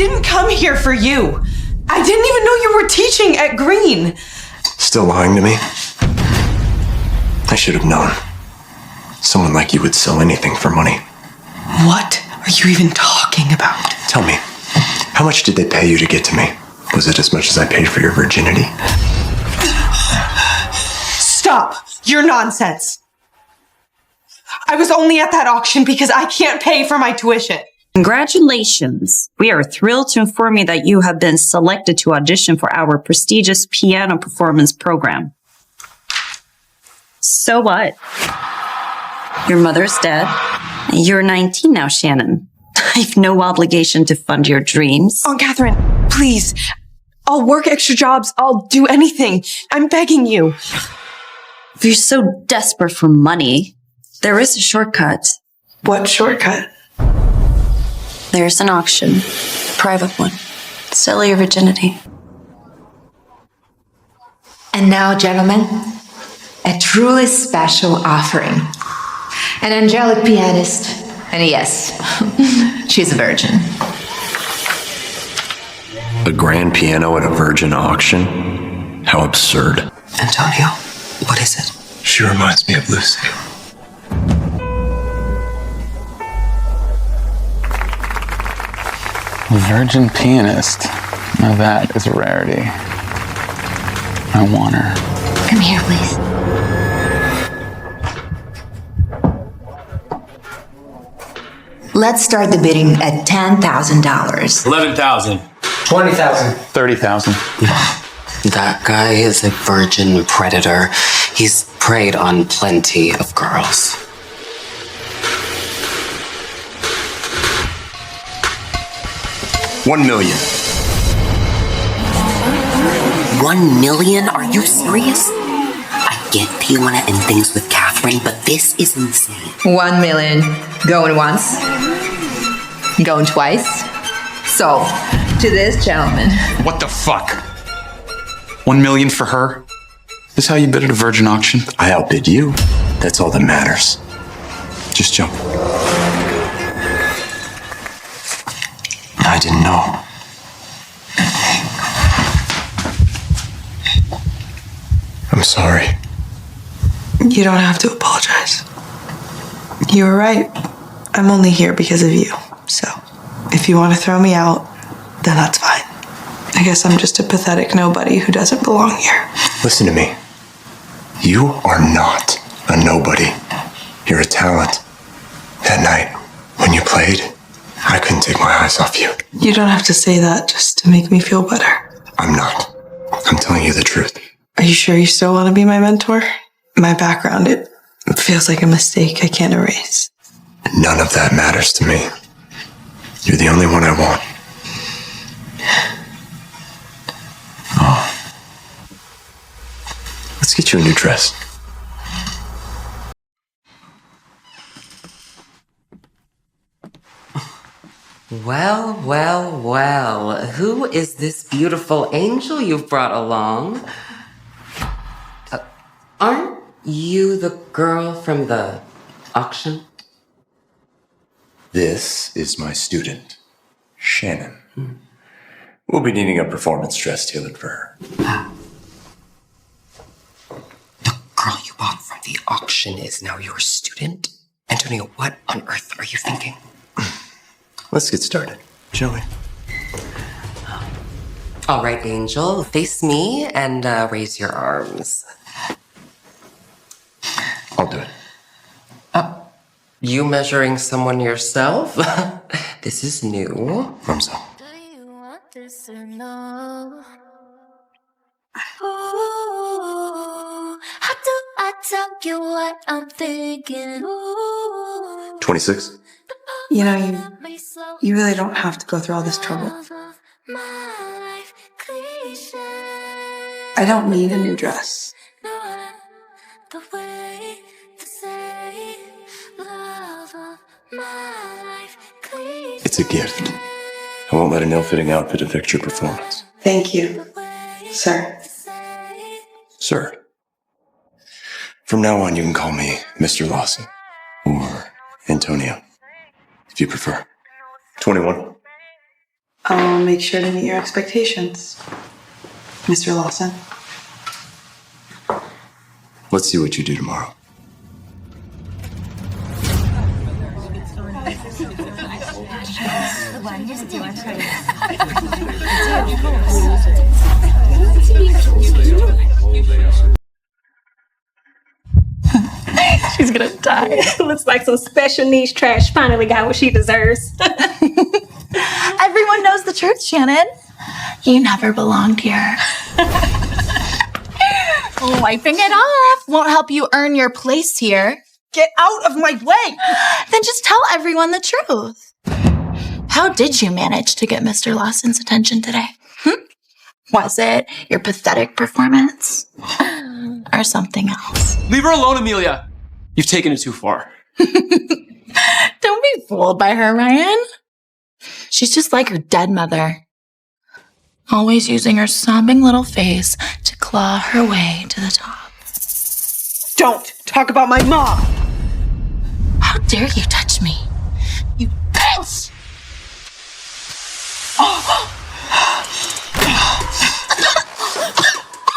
didn't come here for you. I didn't even know you were teaching at Green. Still lying to me? I should have known. Someone like you would sell anything for money. What are you even talking about? Tell me, how much did they pay you to get to me? Was it as much as I paid for your virginity? Stop your nonsense. I was only at that auction because I can't pay for my tuition. Congratulations. We are thrilled to inform you that you have been selected to audition for our prestigious piano performance program. So what? Your mother's dead. You're 19 now, Shannon. I've no obligation to fund your dreams. Aunt Catherine, please. I'll work extra jobs. I'll do anything. I'm begging you. If you're so desperate for money, there is a shortcut. What shortcut? There's an auction. Private one. Sell your virginity. And now, gentlemen, a truly special offering. An angelic pianist. And yes, she's a virgin. A grand piano at a virgin auction? How absurd. Antonio, what is it? She reminds me of Lucy. Virgin pianist. Now that is a rarity. I want her. Come here, please. Let's start the bidding at $10,000. $11,000. $20,000. $30,000. That guy is a virgin predator. He's preyed on plenty of girls. $1 million. $1 million? Are you serious? I get that you want to end things with Catherine, but this is insane. 1 million. Going once. Going twice. So, to this gentleman. What the fuck? 1 million for her? Is this how you bid at a virgin auction? I outbid you. That's all that matters. Just jump. I didn't know. I'm sorry. You don't have to apologize. You were right. I'm only here because of you. So, if you want to throw me out, then that's fine. I guess I'm just a pathetic nobody who doesn't belong here. Listen to me. You are not a nobody. You're a talent. That night, when you played, I couldn't take my eyes off you. You don't have to say that just to make me feel better. I'm not. I'm telling you the truth. Are you sure you still want to be my mentor? My background, it feels like a mistake I can't erase. None of that matters to me. You're the only one I want. Oh. Let's get you a new dress. Well, well, well. Who is this beautiful angel you've brought along? Aren't you the girl from the auction? This is my student, Shannon. We'll be needing a performance dress tailored for her. The girl you bought from the auction is now your student? Antonio, what on earth are you thinking? Let's get started, shall we? All right, Angel, face me and raise your arms. I'll do it. You measuring someone yourself? This is new. Thumbs up. Do you want this or no? Ooh, how do I tell you what I'm thinking? Ooh, 26. You know, you really don't have to go through all this trouble. I don't need a new dress. It's a gift. I won't let an ill-fitting outfit affect your performance. Thank you, sir. Sir. From now on, you can call me Mr. Lawson or Antonio, if you prefer. 21. I'll make sure to meet your expectations, Mr. Lawson. Let's see what you do tomorrow. She's gonna die. Looks like some special needs trash finally got what she deserves. Everyone knows the truth, Shannon. You never belonged here. Wiping it off won't help you earn your place here. Get out of my way! Then just tell everyone the truth. How did you manage to get Mr. Lawson's attention today? Was it your pathetic performance? Or something else? Leave her alone, Amelia. You've taken it too far. Don't be fooled by her, Ryan. She's just like her dead mother. Always using her sobbing little face to claw her way to the top. Don't talk about my mom! How dare you touch me? You bitch!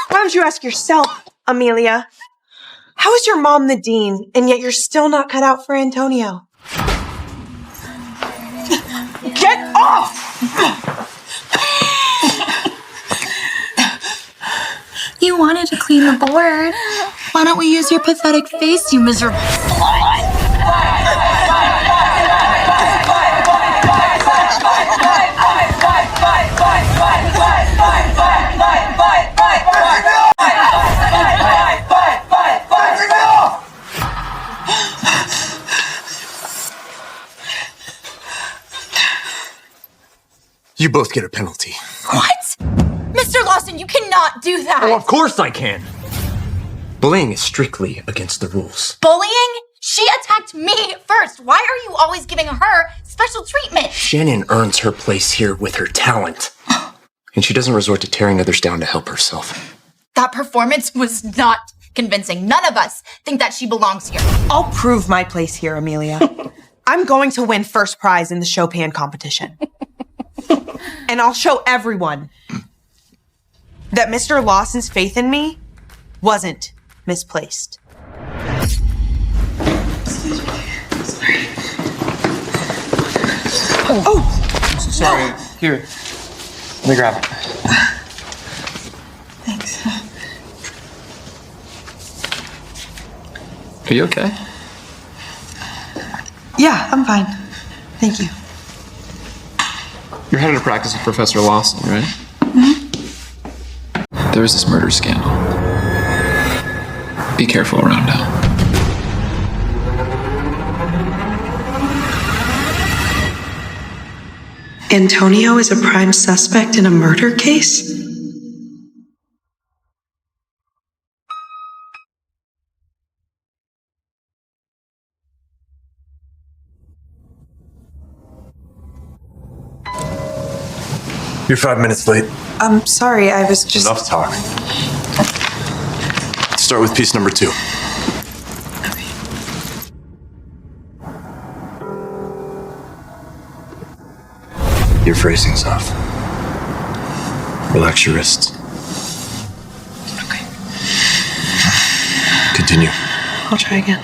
Why don't you ask yourself, Amelia? How is your mom the dean, and yet you're still not cut out for Antonio? Get off! You wanted to clean the board. Why don't we use your pathetic face, you miserable slut? You both get a penalty. What? Mr. Lawson, you cannot do that. Oh, of course I can. Bullying is strictly against the rules. Bullying? She attacked me first. Why are you always giving her special treatment? Shannon earns her place here with her talent. And she doesn't resort to tearing others down to help herself. That performance was not convincing. None of us think that she belongs here. I'll prove my place here, Amelia. I'm going to win first prize in the Chopin competition. And I'll show everyone that Mr. Lawson's faith in me wasn't misplaced. I'm so sorry. No. Here. Let me grab it. Thanks. Are you okay? Yeah, I'm fine. Thank you. You're headed to practice with Professor Lawson, right? Mm-hmm. There was this murder scandal. Be careful around now. Antonio is a prime suspect in a murder case? You're 5 minutes late. I'm sorry, I was just... Enough talk. Start with piece number 2. Your phrasing's off. Relax your wrists. Okay. Continue. I'll try again.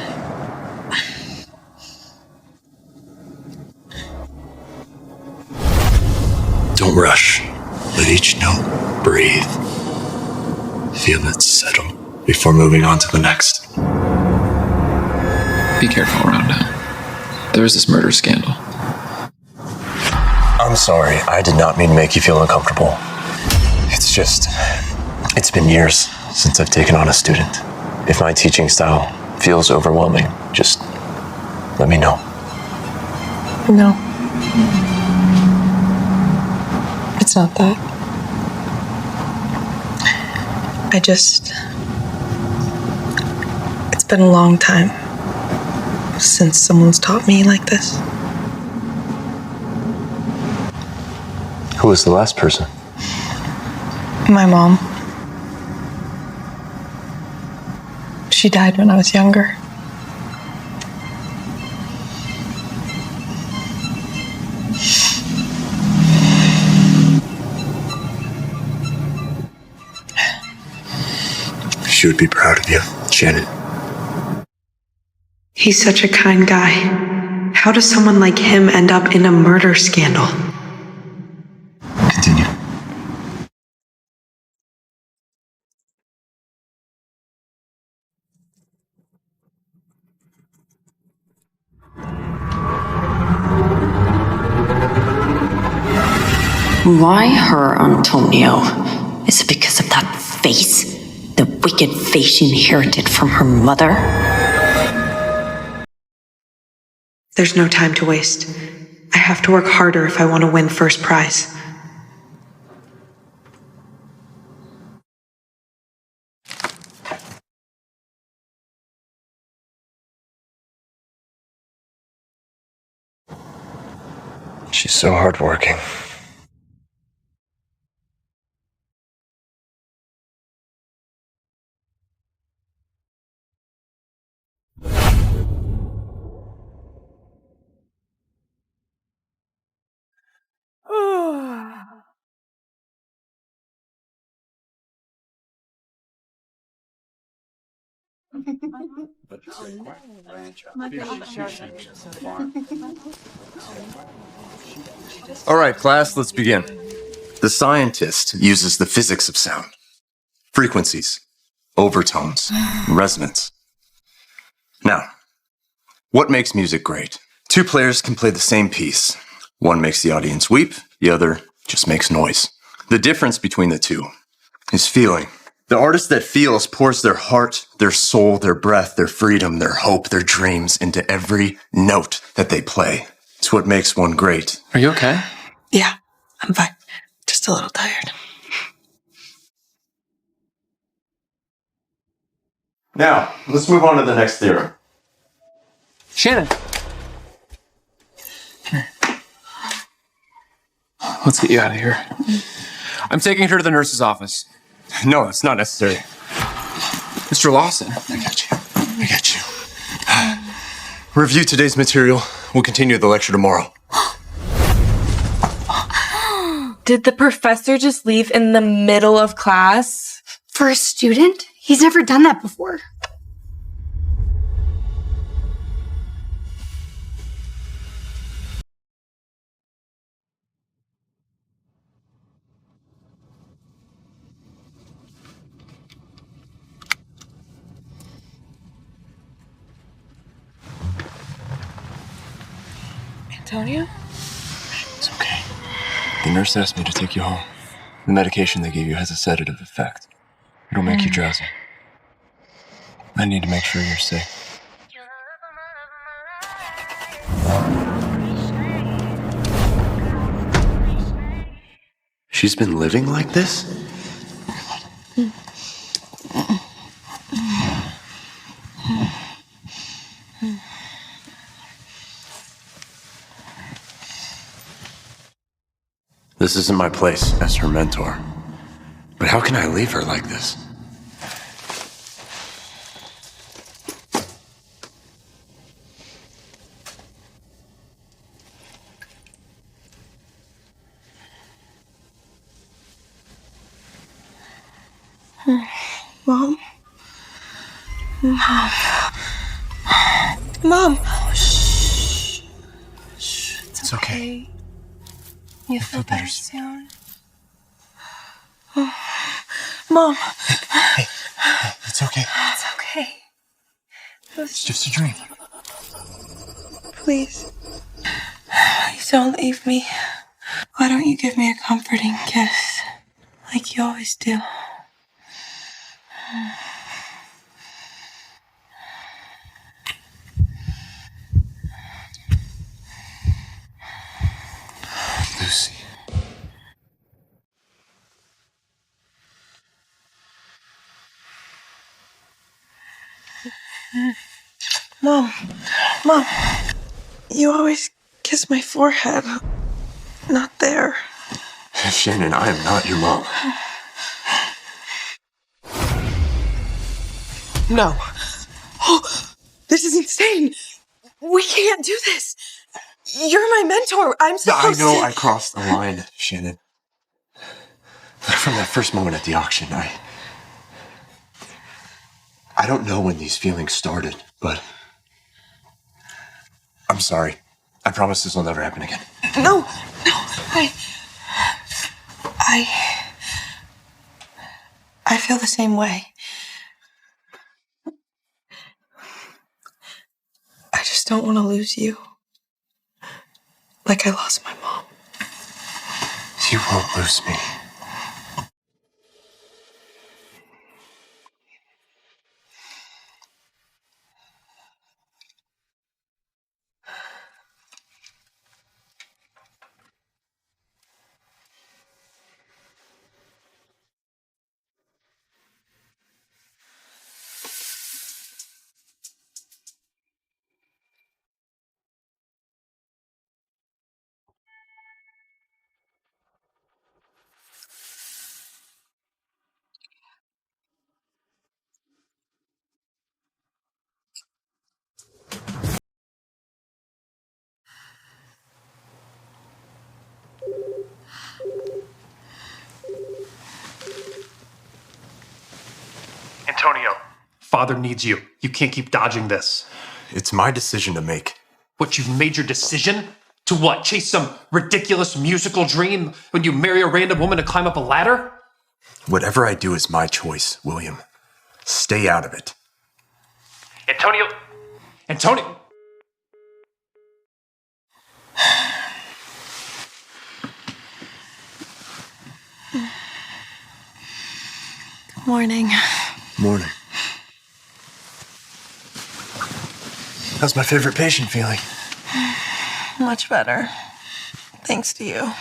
Don't rush. Let each note breathe. Feel it settle before moving on to the next. Be careful around now. There was this murder scandal. I'm sorry. I did not mean to make you feel uncomfortable. It's been years since I've taken on a student. If my teaching style feels overwhelming, just let me know. No. It's not that. It's been a long time since someone's taught me like this. Who was the last person? My mom. She died when I was younger. She would be proud of you, Shannon. He's such a kind guy. How does someone like him end up in a murder scandal? Continue. Why her, Antonio? Is it because of that face? The wicked face she inherited from her mother? There's no time to waste. I have to work harder if I want to win first prize. She's so hardworking. All right, class, let's begin. The scientist uses the physics of sound. Frequencies, overtones, resonance. Now, what makes music great? Two players can play the same piece. One makes the audience weep, the other just makes noise. The difference between the two is feeling. The artist that feels pours their heart, their soul, their breath, their freedom, their hope, their dreams into every note that they play. It's what makes one great. Are you okay? Yeah, I'm fine. Just a little tired. Now, let's move on to the next theorem. Shannon! Let's get you out of here. I'm taking her to the nurse's office. No, it's not necessary. Mr. Lawson. I got you. Review today's material. We'll continue the lecture tomorrow. Did the professor just leave in the middle of class? For a student? He's never done that before. Antonio? It's okay. The nurse asked me to take you home. The medication they gave you has a sedative effect. It'll make you drowsy. I need to make sure you're safe. She's been living like this? This isn't my place as her mentor. But how can I leave her like this? Mom? Mom! Shh. It's okay. You'll feel better soon. Mom! Hey, it's okay. It's okay. It's just a dream. Please. Please don't leave me. Why don't you give me a comforting kiss? Like you always do. Lucy. Mom. You always kiss my forehead. Not there. Shannon, I am not your mom. No. Oh, this is insane. We can't do this. You're my mentor. I'm supposed I know to... I crossed the line, Shannon. From that first moment at the auction, I don't know when these feelings started, but I'm sorry. I promise this will never happen again. No, I feel the same way. I just don't want to lose you. Like I lost my mom. You won't lose me. Antonio, Father needs you. You can't keep dodging this. It's my decision to make. What, you've made your decision? To what? Chase some ridiculous musical dream when you marry a random woman to climb up a ladder? Whatever I do is my choice, William. Stay out of it. Antonio! Good morning. Morning. How's my favorite patient feeling? Much better. Thanks to you.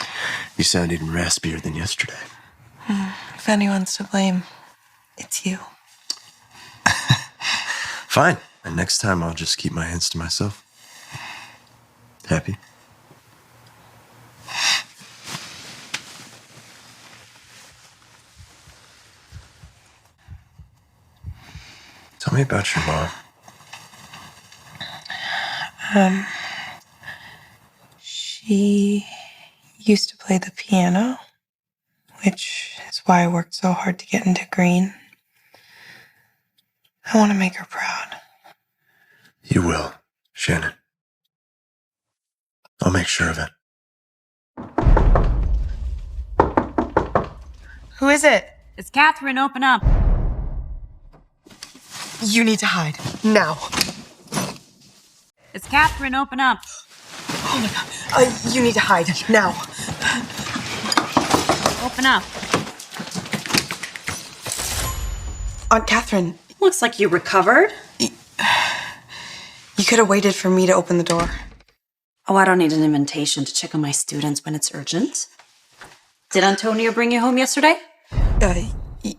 You sound even raspier than yesterday. If anyone's to blame, it's you. Fine. And next time I'll just keep my hands to myself. Happy? Tell me about your mom. She used to play the piano, which is why I worked so hard to get into Green. I want to make her proud. You will, Shannon. I'll make sure of it. Who is it? It's Catherine. Open up. You need to hide. Now. It's Catherine. Open up. Oh my God. You need to hide. Now. Open up. Aunt Catherine. Looks like you recovered. You could have waited for me to open the door. Oh, I don't need an invitation to check on my students when it's urgent. Did Antonio bring you home yesterday?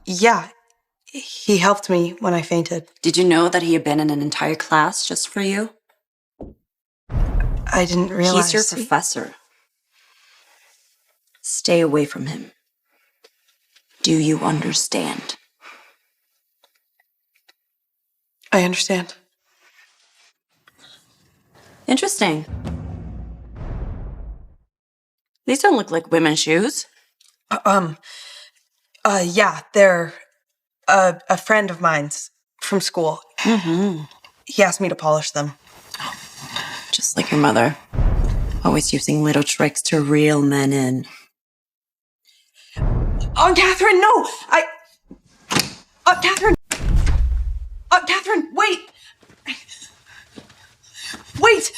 Yeah. He helped me when I fainted. Did you know that he abandoned an entire class just for you? I didn't realize. He's your professor. Stay away from him. Do you understand? I understand. Interesting. These don't look like women's shoes. Yeah, they're a friend of mine's from school. Mm-hmm. He asked me to polish them. Just like your mother. Always using little tricks to reel men in. Aunt Catherine, no! Aunt Catherine! Aunt Catherine, wait! Wait!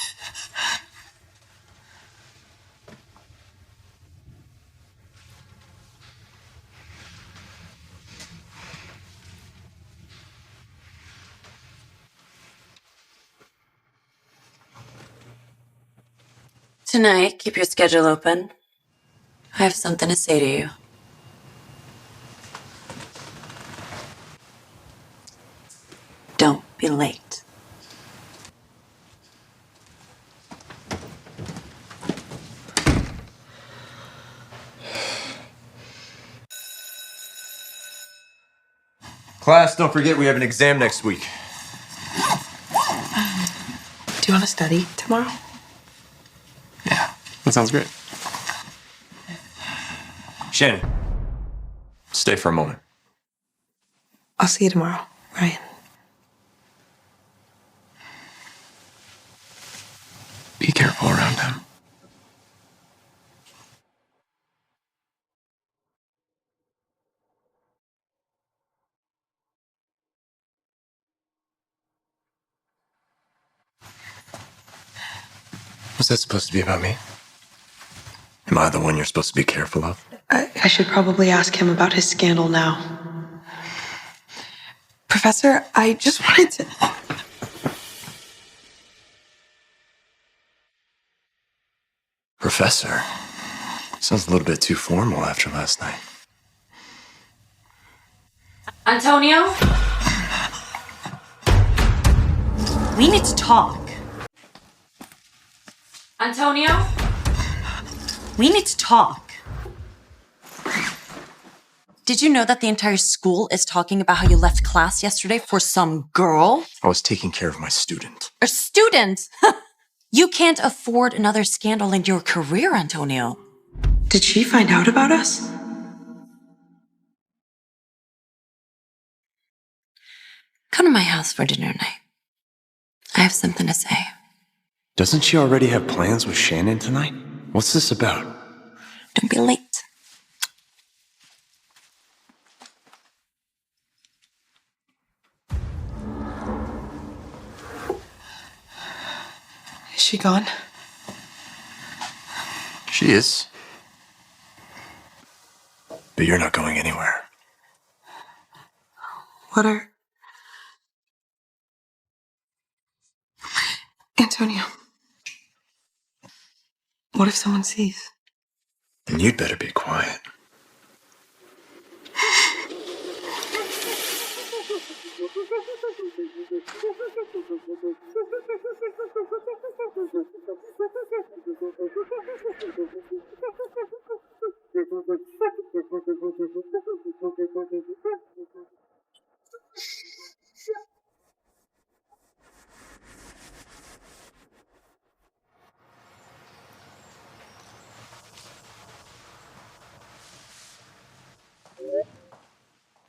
Tonight, keep your schedule open. I have something to say to you. Don't be late. Class, don't forget we have an exam next week. Do you want to study tomorrow? Yeah, that sounds great. Shannon, stay for a moment. I'll see you tomorrow, Ryan. Was that supposed to be about me? Am I the one you're supposed to be careful of? I should probably ask him about his scandal now. Professor, I just wanted to... Professor? Sounds a little bit too formal after last night. Antonio? We need to talk. Antonio? We need to talk. Did you know that the entire school is talking about how you left class yesterday for some girl? I was taking care of my student. A student? You can't afford another scandal in your career, Antonio. Did she find out about us? Come to my house for dinner night. I have something to say. Doesn't she already have plans with Shannon tonight? What's this about? Don't be late. Is she gone? She is. But you're not going anywhere. What are... Antonio. What if someone sees? Then you'd better be quiet.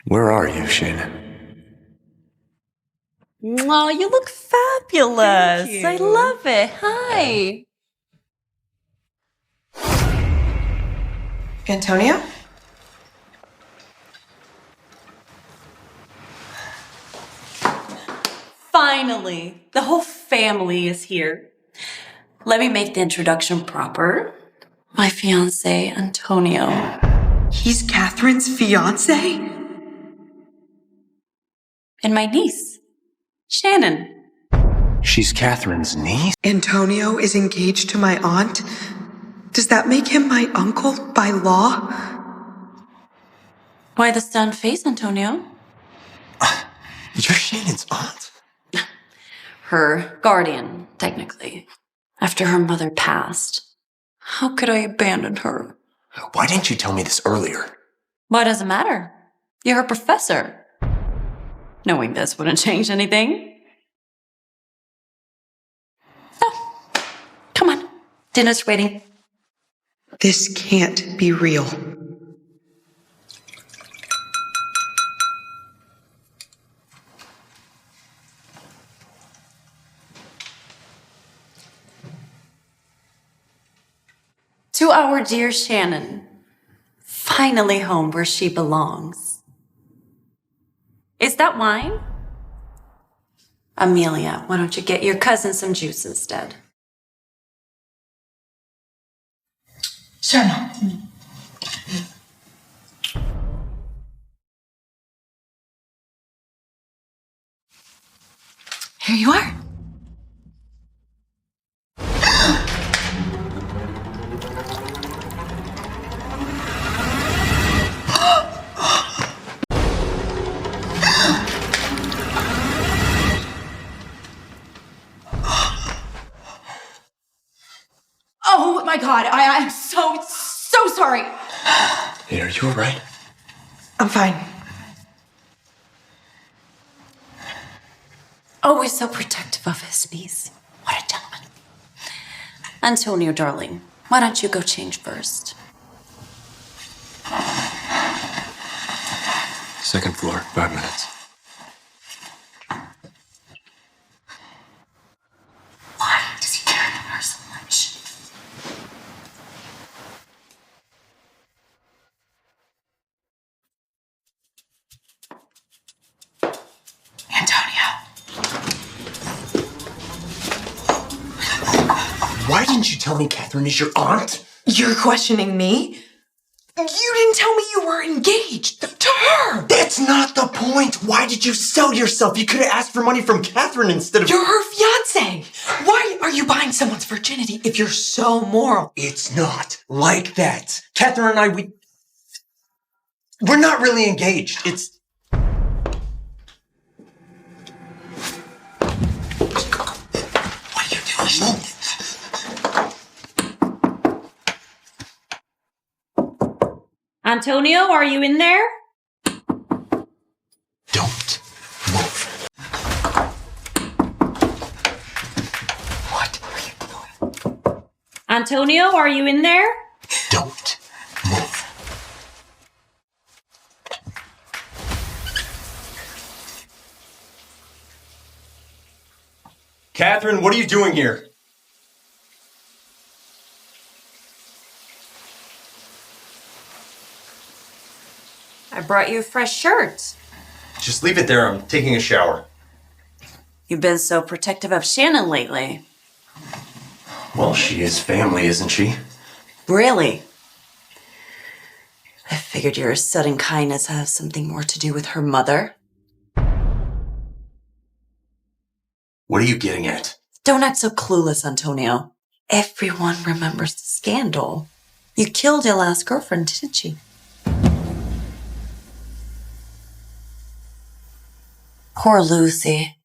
Where are you, Shannon? Oh, you look fabulous. I love it. Hi. Antonio? Finally, the whole family is here. Let me make the introduction proper. My fiancé, Antonio. He's Catherine's fiancé? And my niece, Shannon. She's Catherine's niece? Antonio is engaged to my aunt? Does that make him my uncle by law? Why the stunned face, Antonio? You're Shannon's aunt? Her guardian, technically. After her mother passed. How could I abandon her? Why didn't you tell me this earlier? Why does it matter? You're her professor. Knowing this wouldn't change anything. Oh, come on. Dinner's waiting. This can't be real. To our dear Shannon. Finally home where she belongs. Is that wine? Amelia, why don't you get your cousin some juice instead? Shannon. Here you are. Oh my god, I'm so sorry. Hey, are you alright? I'm fine. Always so protective of his niece. What a gentleman. Antonio, darling, why don't you go change first? Second floor, 5 minutes. Why does he care about her so much? Why didn't you tell me Catherine is your aunt? You're questioning me? You didn't tell me you were engaged to her. That's not the point. Why did you sell yourself? You could have asked for money from Catherine instead of... You're her fiancé. Why are you buying someone's virginity if you're so moral? It's not like that. Catherine and I, we're not really engaged. It's... What are you doing? Antonio, are you in there? Don't move. What are you doing? Antonio, are you in there? Don't move. Catherine, what are you doing here? I brought you fresh shirts. Just leave it there. I'm taking a shower. You've been so protective of Shannon lately. Well, she is family, isn't she? Really? I figured your sudden kindness has something more to do with her mother. What are you getting at? Don't act so clueless, Antonio. Everyone remembers the scandal. You killed your last girlfriend, didn't you? Poor Lucy.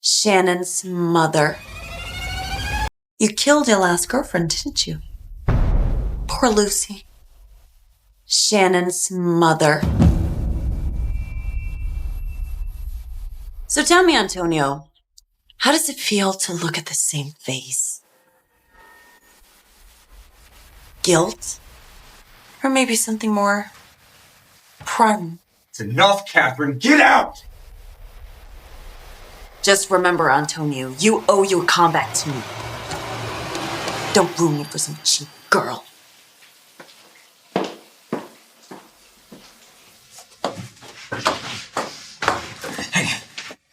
Shannon's mother. You killed your last girlfriend, didn't you? Poor Lucy. Shannon's mother. So tell me, Antonio, how does it feel to look at the same face? Guilt? Or maybe something more primal? It's enough, Catherine. Get out! Just remember, Antonio, you owe your comeback to me. Don't ruin it for some cheap girl.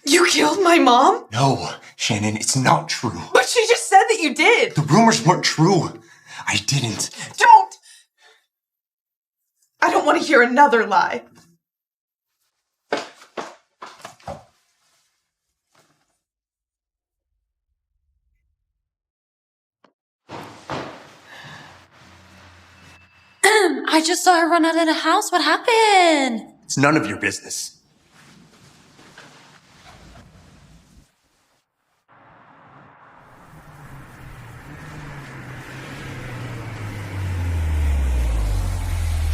You killed my mom? No, Shannon, it's not true. But she just said that you did. The rumors weren't true. I didn't. Don't! I don't want to hear another lie. I just saw her run out of the house. What happened? It's none of your business.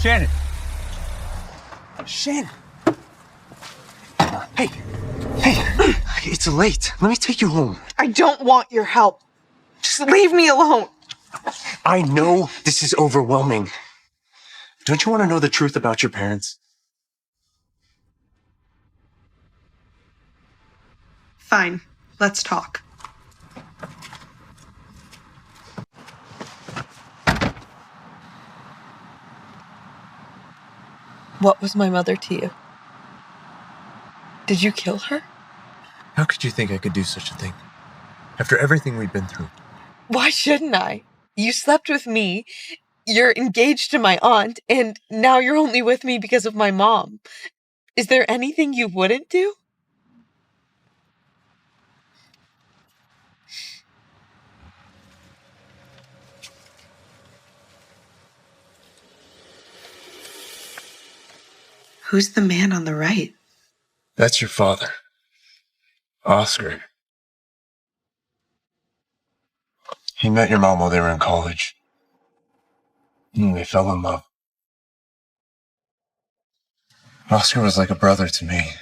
Shannon. Shannon. Hey, it's late. Let me take you home. I don't want your help. Just leave me alone. I know this is overwhelming. Don't you want to know the truth about your parents? Fine, let's talk. What was my mother to you? Did you kill her? How could you think I could do such a thing? After everything we've been through. Why shouldn't I? You slept with me, you're engaged to my aunt, and now you're only with me because of my mom. Is there anything you wouldn't do? Who's the man on the right? That's your father. Oscar. He met your mom while they were in college. And they fell in love. Oscar was like a brother to me,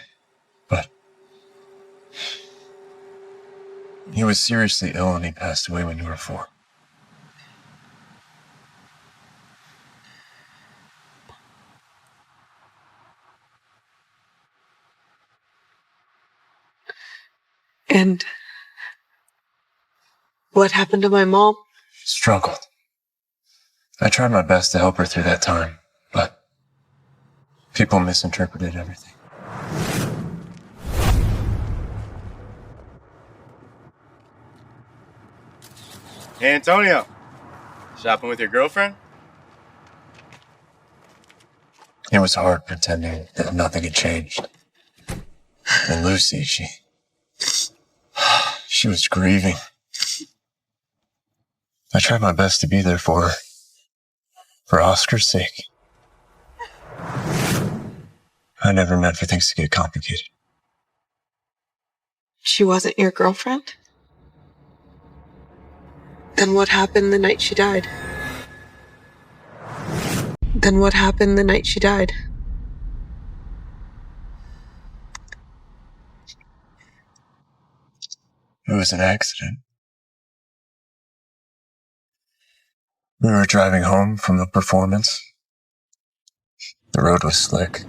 but he was seriously ill and he passed away when you were 4. And what happened to my mom? Struggled. I tried my best to help her through that time, but people misinterpreted everything. Hey, Antonio. Shopping with your girlfriend? It was hard pretending that nothing had changed. And Lucy, she was grieving. I tried my best to be there for her. For Oscar's sake. I never meant for things to get complicated. She wasn't your girlfriend? Then what happened the night she died? Then what happened the night she died? It was an accident. We were driving home from a performance. The road was slick.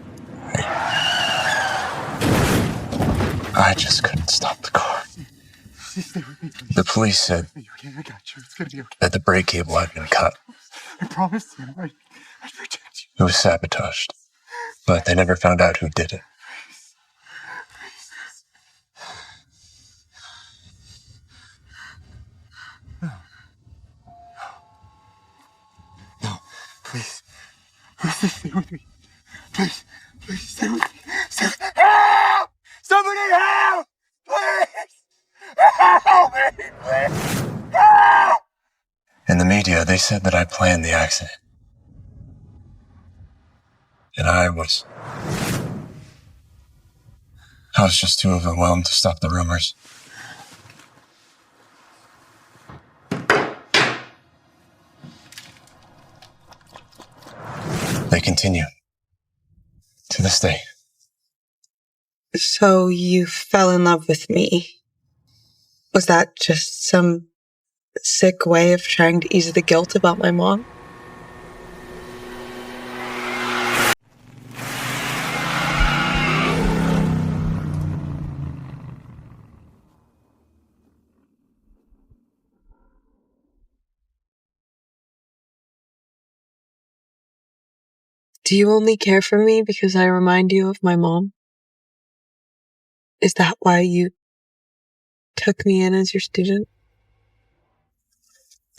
I just couldn't stop the car. The police said that the brake cable had been cut. I promise you, I'd protect you. It was sabotaged, but they never found out who did it. No, please. Please stay with me. Please stay with me. Stay with me. Help! Somebody help! Please! Help me, please! Help! In the media, they said that I planned the accident. And I was just too overwhelmed to stop the rumors. They continue. To this day. So you fell in love with me. Was that just some sick way of trying to ease the guilt about my mom? Do you only care for me because I remind you of my mom? Is that why you took me in as your student?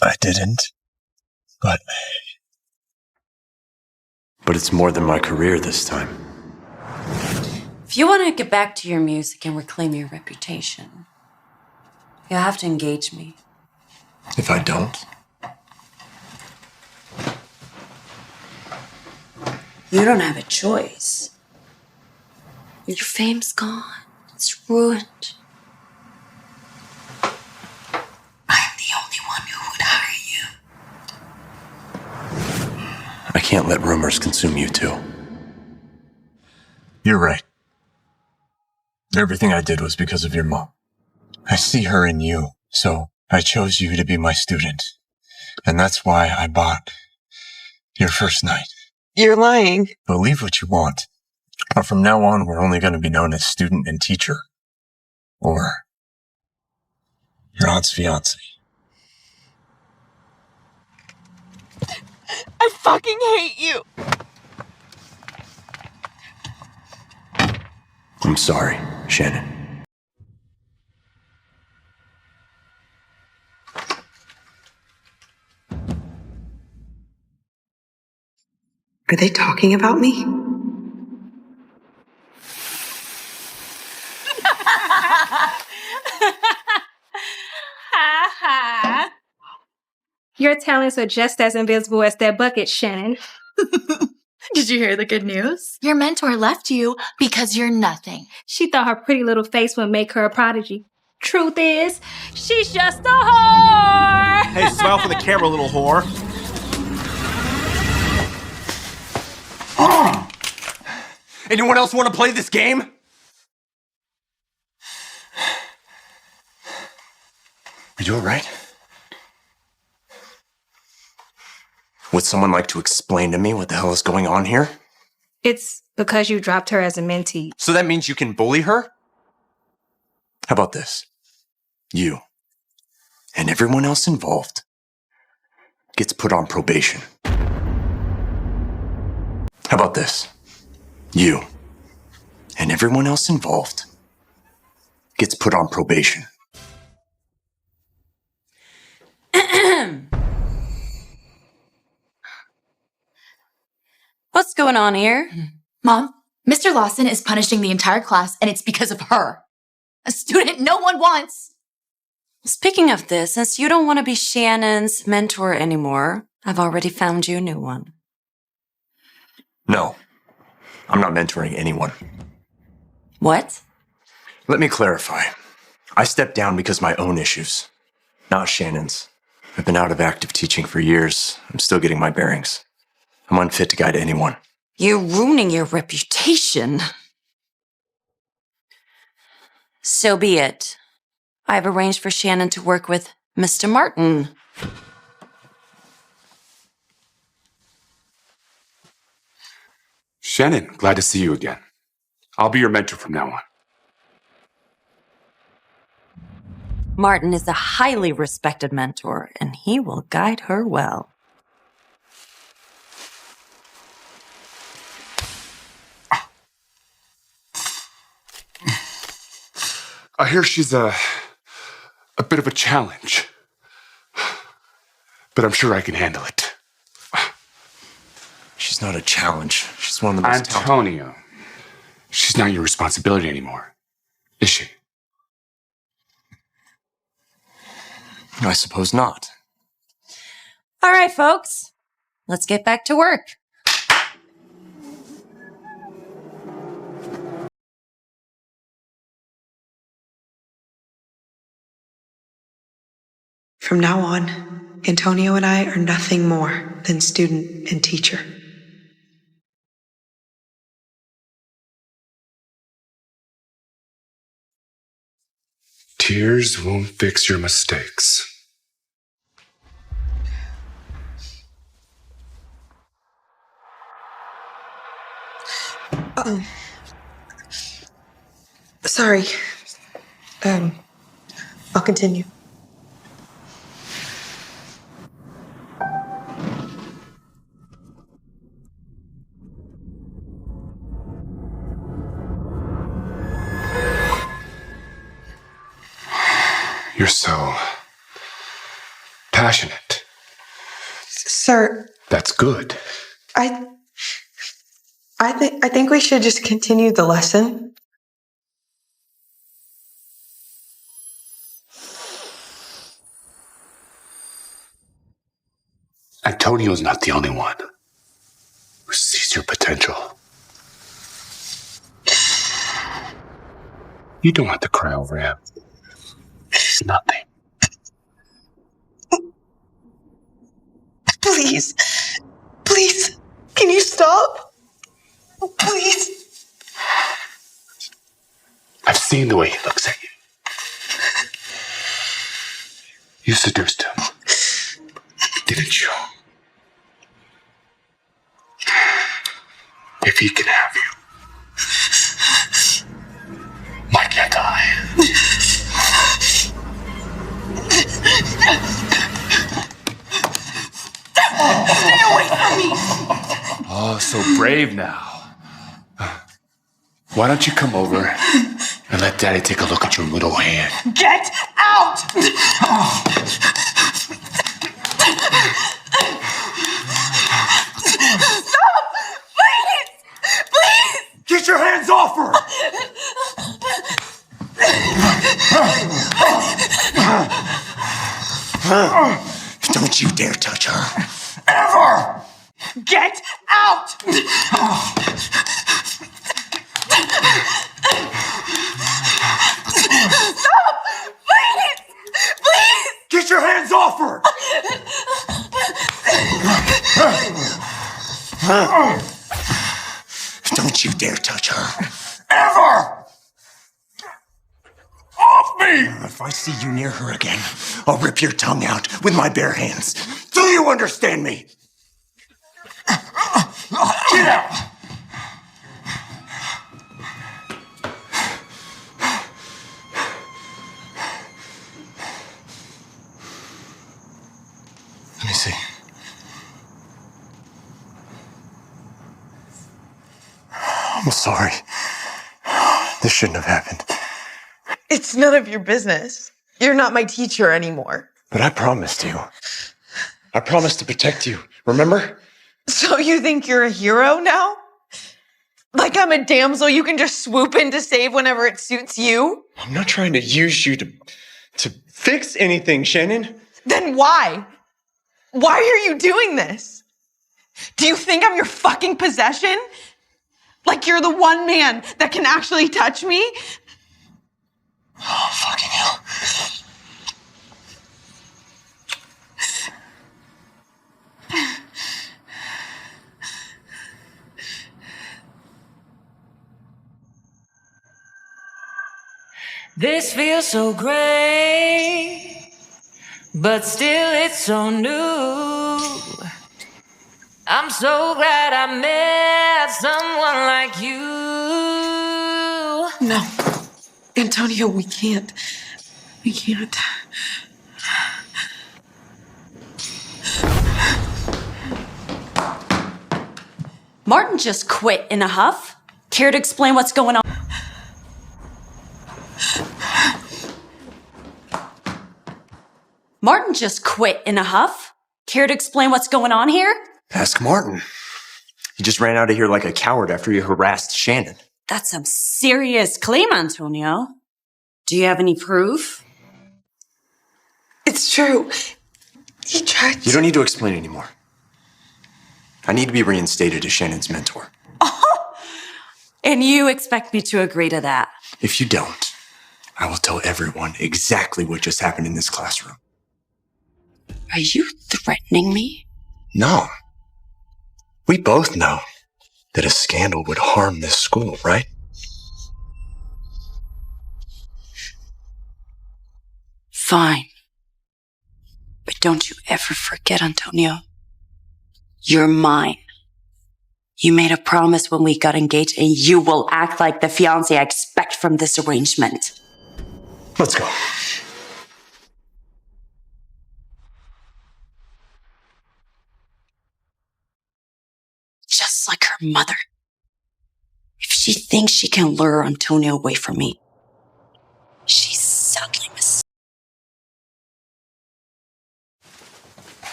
I didn't, but it's more than my career this time. If you want to get back to your music and reclaim your reputation, you'll have to engage me. If I don't, You don't have a choice. Your fame's gone. It's ruined. I'm the only one who would hire you. I can't let rumors consume you too. You're right. Everything I did was because of your mom. I see her in you, so I chose you to be my student. And that's why I bought your first night. You're lying. Believe what you want. But from now on, we're only going to be known as student and teacher. Or your aunt's fiancé. I fucking hate you. I'm sorry, Shannon. Are they talking about me? Ha ha. Your talents are just as invisible as that bucket, Shannon. Did you hear the good news? Your mentor left you because you're nothing. She thought her pretty little face would make her a prodigy. Truth is, she's just a whore. Hey, smile for the camera, little whore. Anyone else want to play this game? Are you alright? Would someone like to explain to me what the hell is going on here? It's because you dropped her as a mentee. So that means you can bully her? How about this? You and everyone else involved gets put on probation. How about this? You and everyone else involved gets put on probation. What's going on here? Mom, Mr. Lawson is punishing the entire class, and it's because of her. A student no one wants. Speaking of this, since you don't want to be Shannon's mentor anymore, I've already found you a new one. No, I'm not mentoring anyone. What? Let me clarify. I stepped down because of my own issues, not Shannon's. I've been out of active teaching for years. I'm still getting my bearings. I'm unfit to guide anyone. You're ruining your reputation. So be it. I've arranged for Shannon to work with Mr. Martin. Shannon, glad to see you again. I'll be your mentor from now on. Martin is a highly respected mentor, and he will guide her well. I hear she's a bit of a challenge, but I'm sure I can handle it. She's not a challenge. She's one of the most Antonio, she's not your responsibility anymore, is she? I suppose not. All right, folks. Let's get back to work. From now on, Antonio and I are nothing more than student and teacher. Tears won't fix your mistakes. Sorry. I'll continue. You're so passionate. Sir, That's good. I think we should just continue the lesson. Antonio's not the only one who sees your potential. You don't have to cry over him. It's nothing. Please. Please. Can you stop? Please. I've seen the way he looks at you. You seduced him, didn't you? If he can have you, why can't I? Stay away from me! Oh, so brave now. Why don't you come over and let Daddy take a look at your little hand? Get out! Stop! Please! Please! Get your hands off her! Don't you dare touch her. Ever! Get out! Stop! Please! Please! Get your hands off her! Don't you dare touch her. Ever! Off me! If I see you near her again, I'll rip your tongue out with my bare hands. Do you understand me? Get out! Let me see. I'm sorry. This shouldn't have happened. It's none of your business. You're not my teacher anymore. But I promised you. I promised to protect you. Remember? So you think you're a hero now? Like I'm a damsel you can just swoop in to save whenever it suits you? I'm not trying to use you to fix anything, Shannon. Then why? Why are you doing this? Do you think I'm your fucking possession? Like you're the one man that can actually touch me? Oh, fucking hell. This feels so great, but still it's so new. I'm so glad I met someone like you. No. Antonio, we can't. We can't. Martin just quit in a huff. Care to explain what's going on? Martin just quit in a huff. Care to explain what's going on here? Ask Martin. He just ran out of here like a coward after he harassed Shannon. That's some serious claim, Antonio. Do you have any proof? It's true. He tried to... You don't need to explain anymore. I need to be reinstated as Shannon's mentor. And you expect me to agree to that? If you don't, I will tell everyone exactly what just happened in this classroom. Are you threatening me? No. We both know that a scandal would harm this school, right? Fine. But don't you ever forget, Antonio. You're mine. You made a promise when we got engaged, and you will act like the fiancé I expect from this arrangement. Let's go. Just like her mother. If she thinks she can lure Antonio away from me, she's sadly mistaken.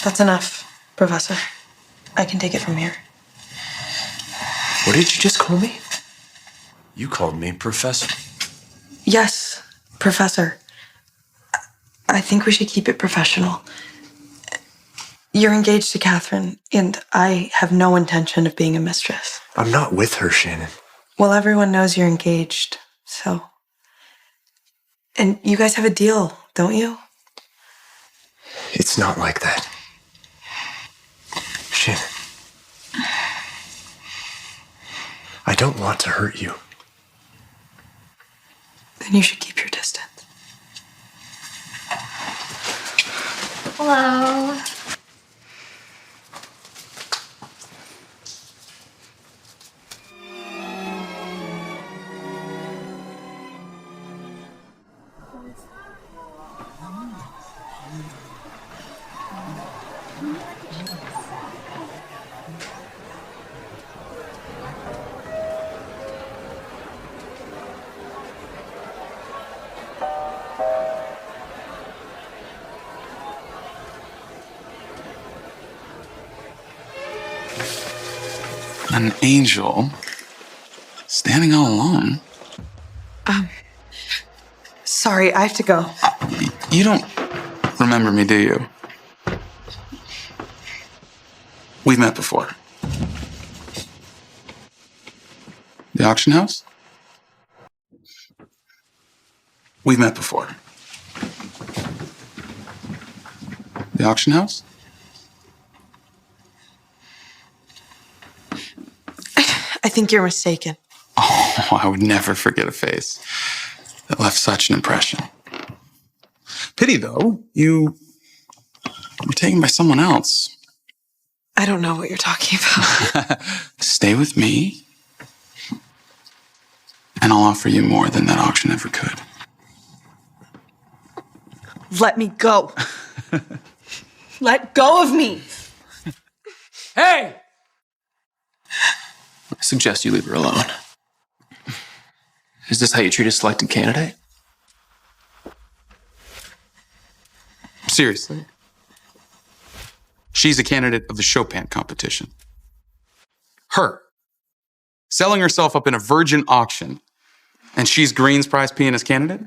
That's enough, Professor. I can take it from here. What did you just call me? You called me Professor. Yes, Professor. I think we should keep it professional. You're engaged to Catherine, and I have no intention of being a mistress. I'm not with her, Shannon. Well, everyone knows you're engaged, so... And you guys have a deal, don't you? It's not like that. Shannon. I don't want to hurt you. Then you should keep your distance. Hello. An angel standing all alone. Sorry, I have to go. You don't remember me, do you? We've met before. The auction house? We've met before. The auction house? I think you're mistaken. Oh, I would never forget a face that left such an impression. Pity, though, you were taken by someone else. I don't know what you're talking about. Stay with me, and I'll offer you more than that auction ever could. Let me go. Let go of me. Hey! I suggest you leave her alone. Is this how you treat a selected candidate? Seriously? She's a candidate of the Chopin competition. Her. Selling herself up in a virgin auction. And she's Green's prize pianist candidate?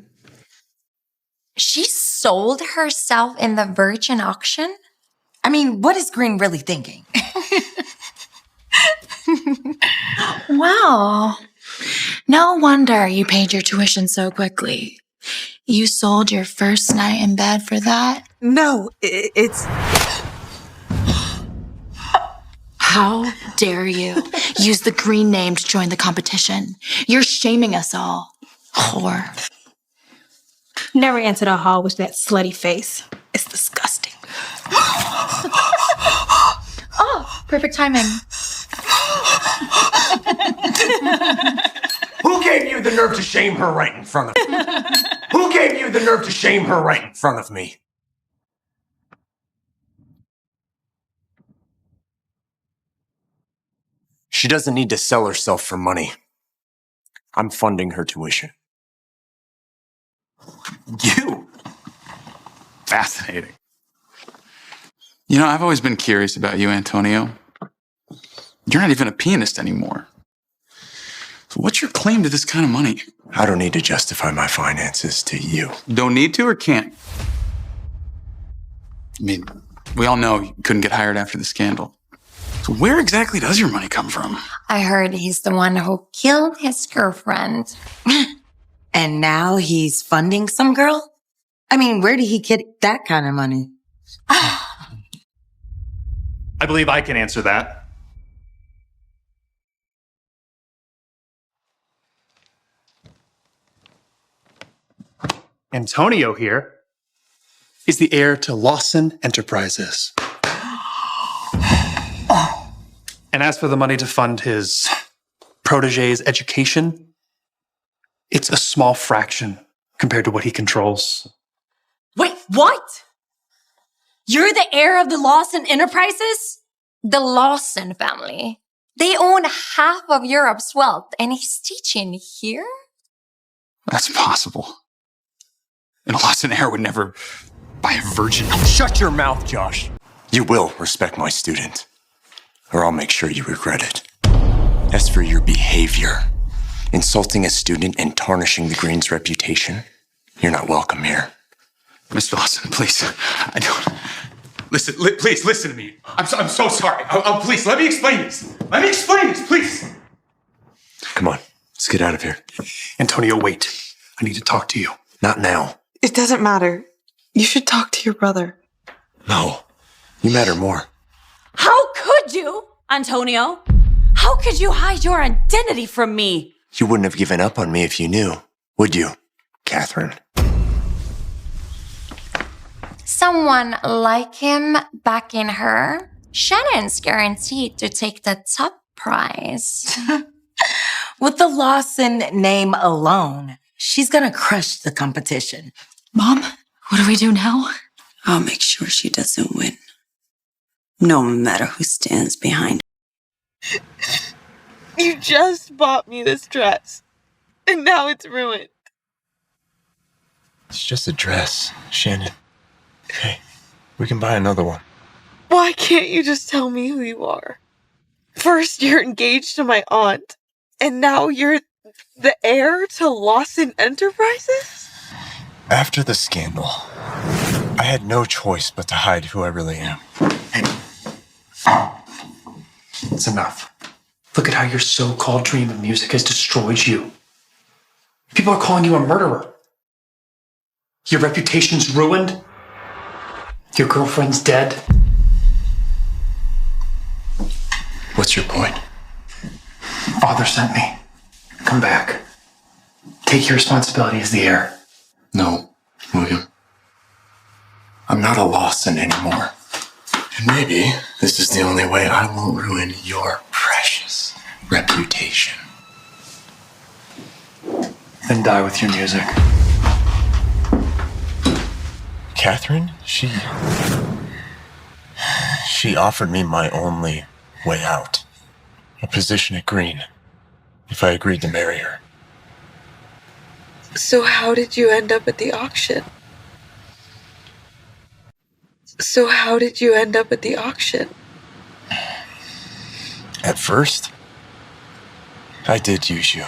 She sold herself in the virgin auction? I mean, what is Green really thinking? Wow. No wonder you paid your tuition so quickly. You sold your first night in bed for that? No, it's... How dare you use the Green name to join the competition? You're shaming us all. Whore. Never entered a hall with that slutty face. It's disgusting. Oh, perfect timing. Who gave you the nerve to shame her right in front of me? Who gave you the nerve to shame her right in front of me? She doesn't need to sell herself for money. I'm funding her tuition. You? Fascinating. You know, I've always been curious about you, Antonio. You're not even a pianist anymore. So what's your claim to this kind of money? I don't need to justify my finances to you. Don't need to or can't? I mean, we all know you couldn't get hired after the scandal. So where exactly does your money come from? I heard he's the one who killed his girlfriend. And now he's funding some girl? I mean, where did he get that kind of money? I believe I can answer that. Antonio here is the heir to Lawson Enterprises. And as for the money to fund his protege's education, it's a small fraction compared to what he controls. Wait, what? You're the heir of the Lawson Enterprises? The Lawson family. They own half of Europe's wealth, and he's teaching here? That's possible. And a Lawson heir would never buy a virgin. Shut your mouth, Josh. You will respect my student, or I'll make sure you regret it. As for your behavior, insulting a student and tarnishing the Green's reputation, you're not welcome here. Mr. Lawson, please. I don't... Listen, please, listen to me. I'm so sorry. Please, let me explain this. Let me explain this, please. Come on, let's get out of here. Antonio, wait. I need to talk to you. Not now. It doesn't matter. You should talk to your brother. No, you matter more. How could you, Antonio? How could you hide your identity from me? You wouldn't have given up on me if you knew, would you, Catherine? Someone like him backing her. Shannon's guaranteed to take the top prize. With the Lawson name alone, she's gonna crush the competition. Mom, what do we do now? I'll make sure she doesn't win. No matter who stands behind her. You just bought me this dress, and now it's ruined. It's just a dress, Shannon. Okay, we can buy another one. Why can't you just tell me who you are? First, you're engaged to my aunt, and now you're the heir to Lawson Enterprises? After the scandal, I had no choice but to hide who I really am. Hey. It's enough. Look at how your so-called dream of music has destroyed you. People are calling you a murderer. Your reputation's ruined. Your girlfriend's dead. What's your point? Father sent me. Come back. Take your responsibility as the heir. No, William. I'm not a Lawson anymore. And maybe this is the only way I won't ruin your precious reputation. Then die with your music. Catherine, she offered me my only way out. A position at Green, if I agreed to marry her. So how did you end up at the auction? So how did you end up at the auction? At first, I did use you.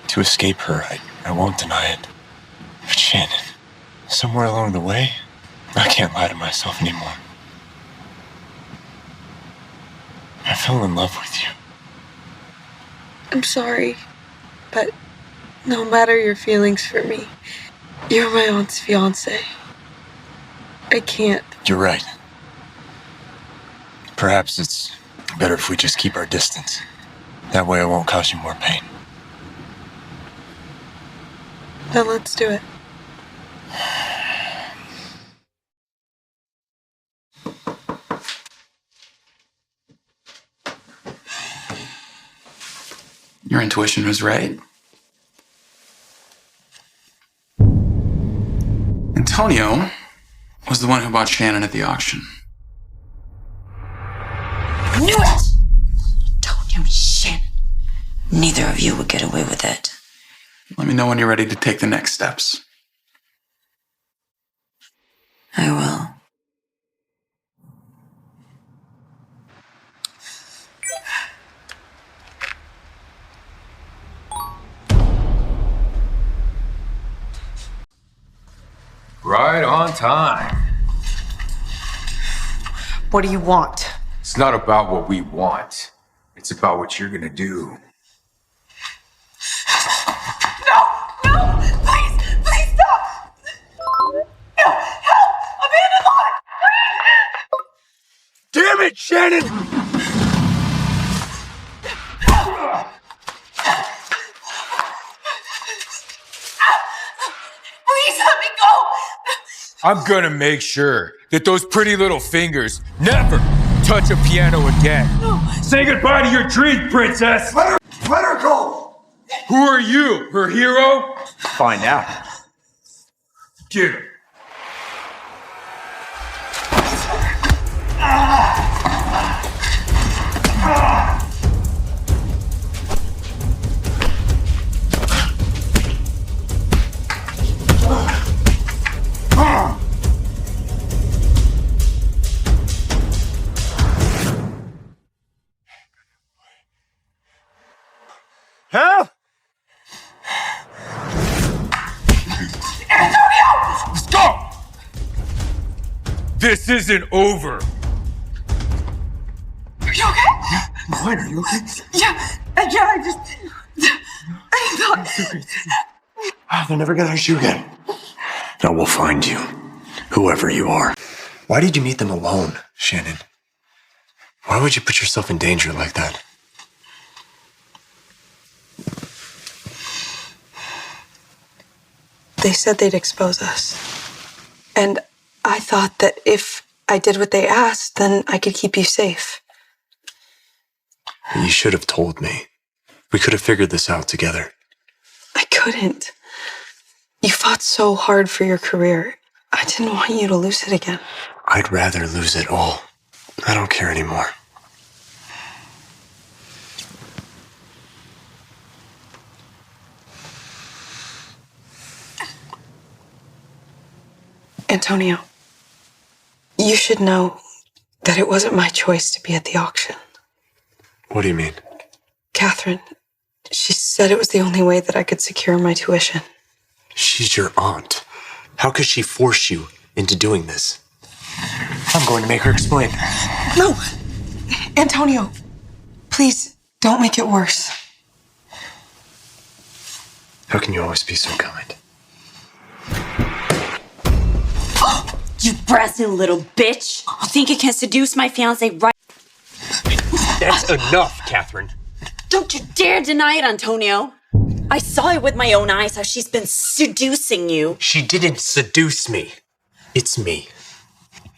To escape her, I won't deny it. But Shannon, somewhere along the way, I can't lie to myself anymore. I fell in love with you. I'm sorry, but no matter your feelings for me, you're my aunt's fiancé. I can't. You're right. Perhaps it's better if we just keep our distance. That way I won't cause you more pain. Then let's do it. Your intuition was right. Antonio was the one who bought Shannon at the auction. I knew it! Antonio and Shannon. Neither of you would get away with it. Let me know when you're ready to take the next steps. I will. Right on time. What do you want? It's not about what we want. It's about what you're gonna do. Please stop! No, help! Abandon lot! Damn it, Shannon! Please let me go! I'm gonna make sure that those pretty little fingers never touch a piano again. No. Say goodbye to your dreams, princess! Let her go! Who are you, her hero? Find out. Get him. Help! Antonio! Let's go! This isn't over. Are you okay? Gwen, are you okay? Yeah, I just... I thought... They're never gonna hurt you again. I will find you, whoever you are. Why did you meet them alone, Shannon? Why would you put yourself in danger like that? They said they'd expose us. And I thought that if I did what they asked, then I could keep you safe. You should have told me. We could have figured this out together. I couldn't. You fought so hard for your career. I didn't want you to lose it again. I'd rather lose it all. I don't care anymore. Antonio, you should know that it wasn't my choice to be at the auction. What do you mean? Catherine, she said it was the only way that I could secure my tuition. She's your aunt. How could she force you into doing this? I'm going to make her explain. No! Antonio, please don't make it worse. How can you always be so kind? You brassy little bitch! You think you can seduce my fiancé right? That's enough, Catherine. Don't you dare deny it, Antonio! I saw it with my own eyes how she's been seducing you. She didn't seduce me. It's me.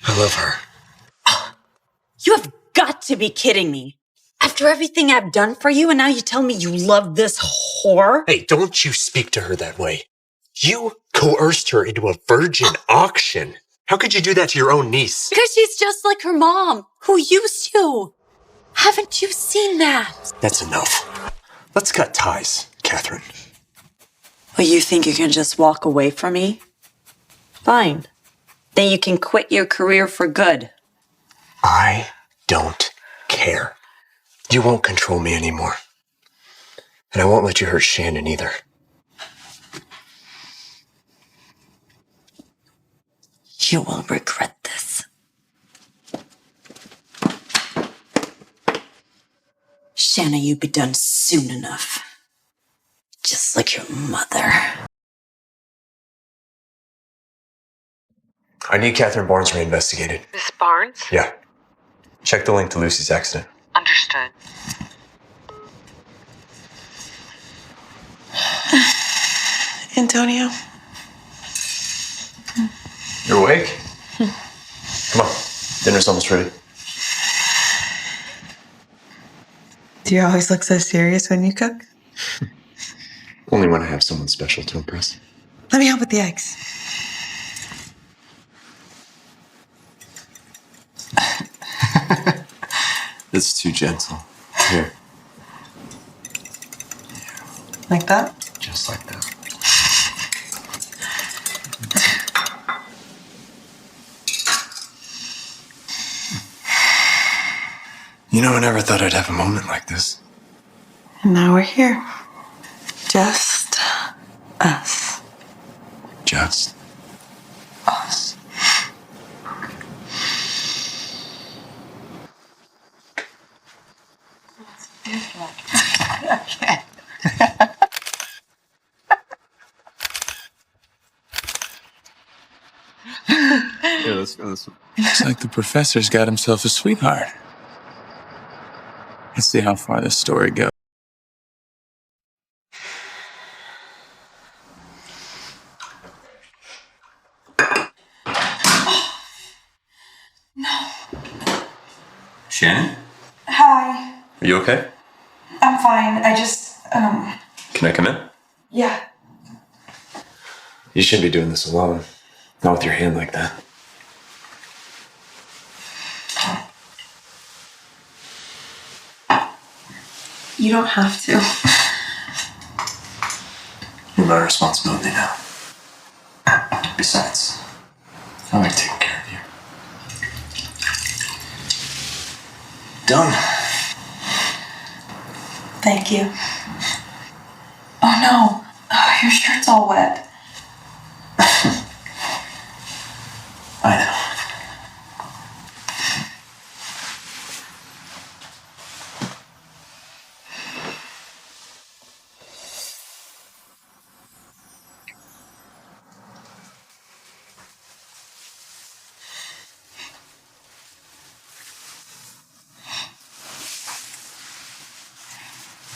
I love her. You have got to be kidding me. After everything I've done for you, and now you tell me you love this whore? Hey, don't you speak to her that way. You coerced her into a virgin auction. How could you do that to your own niece? Because she's just like her mom, who used you. Haven't you seen that? That's enough. Let's cut ties, Catherine. Well, you think you can just walk away from me? Fine. Then you can quit your career for good. I don't care. You won't control me anymore. And I won't let you hurt Shannon either. You will regret this. Shannon, you'll be done soon enough. Just like your mother. I need Catherine Barnes reinvestigated. Miss Barnes? Yeah. Check the link to Lucy's accident. Understood. Antonio. You're awake? Come on. Dinner's almost ready. Do you always look so serious when you cook? Only when I have someone special to impress. Let me help with the eggs. It's too gentle. Here. Like that? Just like that. You know, I never thought I'd have a moment like this. And now we're here. Just us. Just us. Okay. Yeah, let's go this one. Looks like the professor's got himself a sweetheart. Let's see how far this story goes. No. Shannon? Hi. Are you okay? I'm fine. I just, Can I come in? yeah. You shouldn't be doing this alone. Not with your hand like that. You don't have to. You're my responsibility now. Besides, I like taking care of you. Done. Thank you. Oh no. Oh, your shirt's all wet. I know.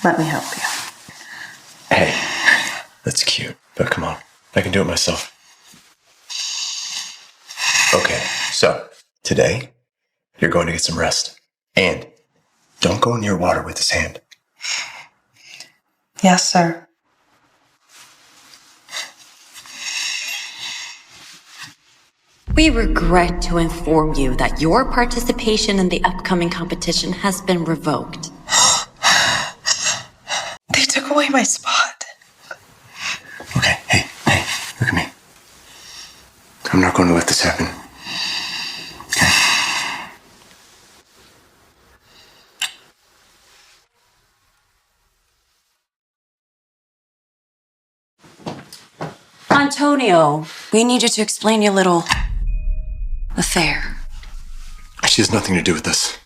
Let me help you. Hey, that's cute, but come on. I can do it myself. Okay, so today, you're going to get some rest. And don't go near water with his hand. Yes, sir. We regret to inform you that your participation in the upcoming competition has been revoked. They took away my spot. Okay, hey, look at me. I'm not going to let this happen. Antonio, we need you to explain your little affair. She has nothing to do with this.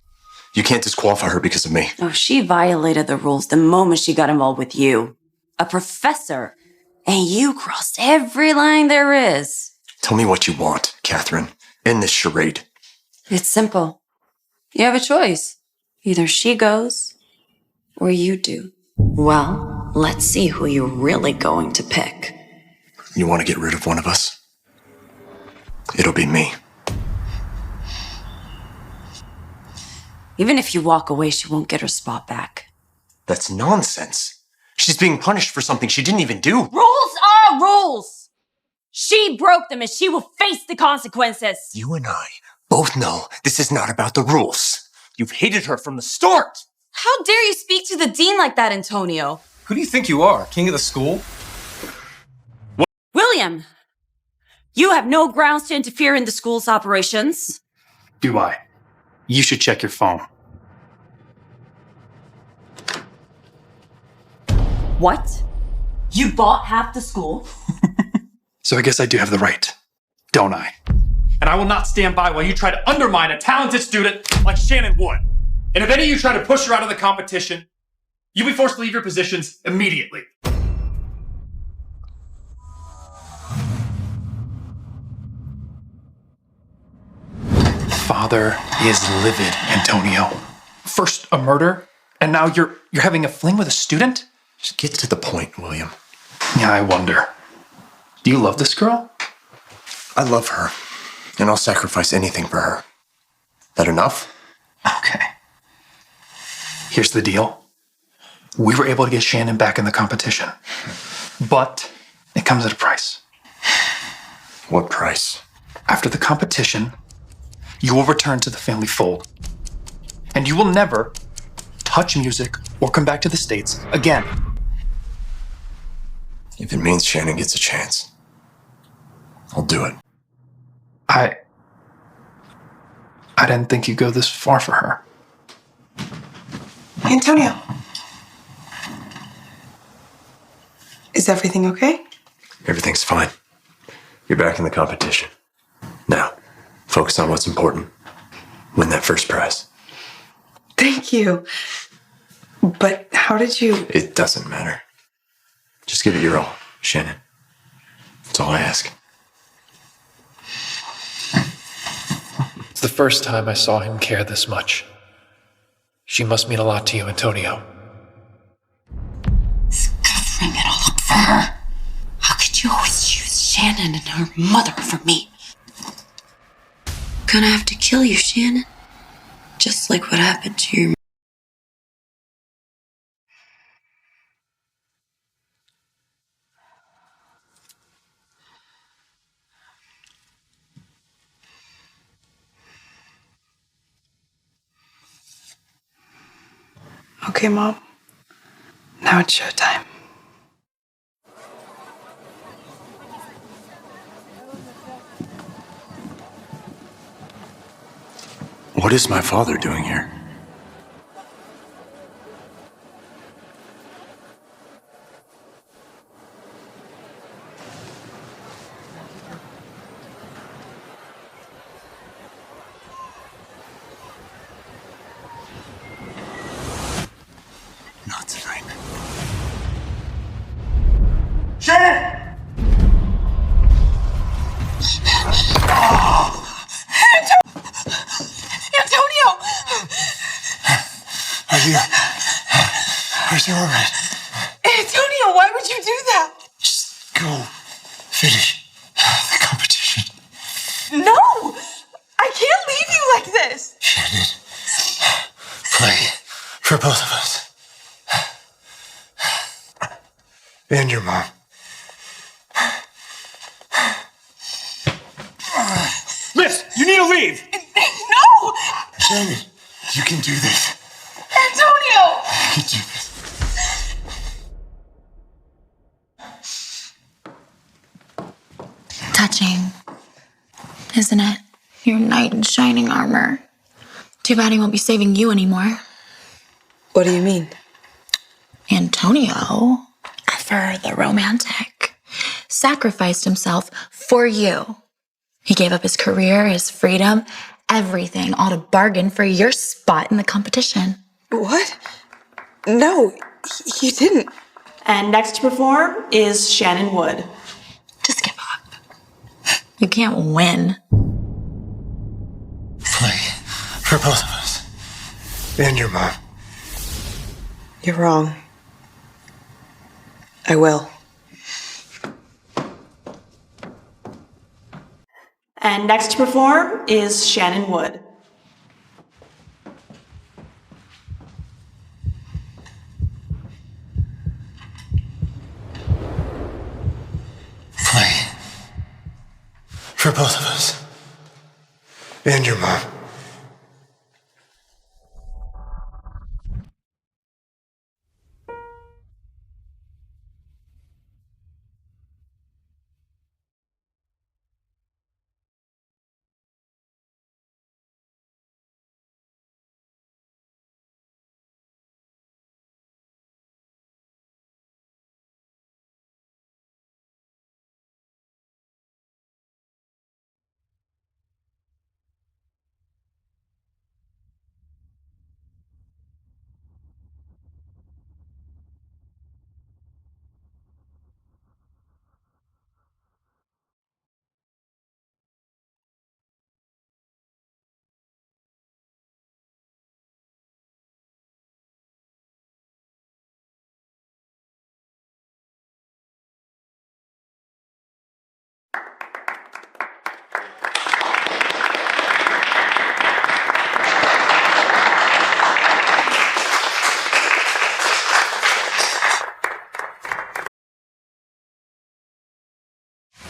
You can't disqualify her because of me. Oh, she violated the rules the moment she got involved with you. A professor. And you crossed every line there is. Tell me what you want, Catherine. End this charade. It's simple. You have a choice. Either she goes or you do. Well, let's see who you're really going to pick. You want to get rid of one of us? It'll be me. Even if you walk away, she won't get her spot back. That's nonsense. She's being punished for something she didn't even do. Rules are rules! She broke them and she will face the consequences. You and I both know this is not about the rules. You've hated her from the start. How dare you speak to the dean like that, Antonio? Who do you think you are? King of the school? William, You have no grounds to interfere in the school's operations. Do I? You should check your phone. What? You bought half the school? So I guess I do have the right, don't I? And I will not stand by while you try to undermine a talented student like Shannon Wood. And if any of you try to push her out of the competition, you'll be forced to leave your positions immediately. Father is livid, Antonio. First a murder, and now you're having a fling with a student? Just get to the point, William. Yeah, I wonder. Do you love this girl? I love her, and I'll sacrifice anything for her. That enough? Okay. Here's the deal. We were able to get Shannon back in the competition, but it comes at a price. What price? After the competition, you will return to the family fold, and you will never touch music or come back to the States again. If it means Shannon gets a chance, I'll do it. I didn't think you'd go this far for her. Antonio. Is everything okay? Everything's fine. You're back in the competition. Now, focus on what's important. Win that first prize. Thank you. But how did you... It doesn't matter. Just give it your all, Shannon. That's all I ask. It's the first time I saw him care this much. She must mean a lot to you, Antonio. It's covering it all up for her. How could you always choose Shannon and her mother for me? Gonna have to kill you, Shannon. Just like what happened to your... Okay, Mom. Now it's showtime. What is my father doing here? Not tonight. Shannon! Antonio! Are you... Are you alright? Antonio, why would you do that? Just go. Finish the competition. No! I can't leave you like this! Shannon. Play for both of us. And your mom. Liz, you need to leave! No! Shannon, you can do this. Antonio! You can do this. Touching, isn't it? Your knight in shining armor. Too bad he won't be saving you anymore. What do you mean? Antonio, ever the romantic, sacrificed himself for you. He gave up his career, his freedom, everything, all to bargain for your spot in the competition. What? No, he didn't. And next to perform is Shannon Wood. Just give up. You can't win. Play for both of us. And your mom. You're wrong. I will. And next to perform is Shannon Wood. Play for both of us. And your mom.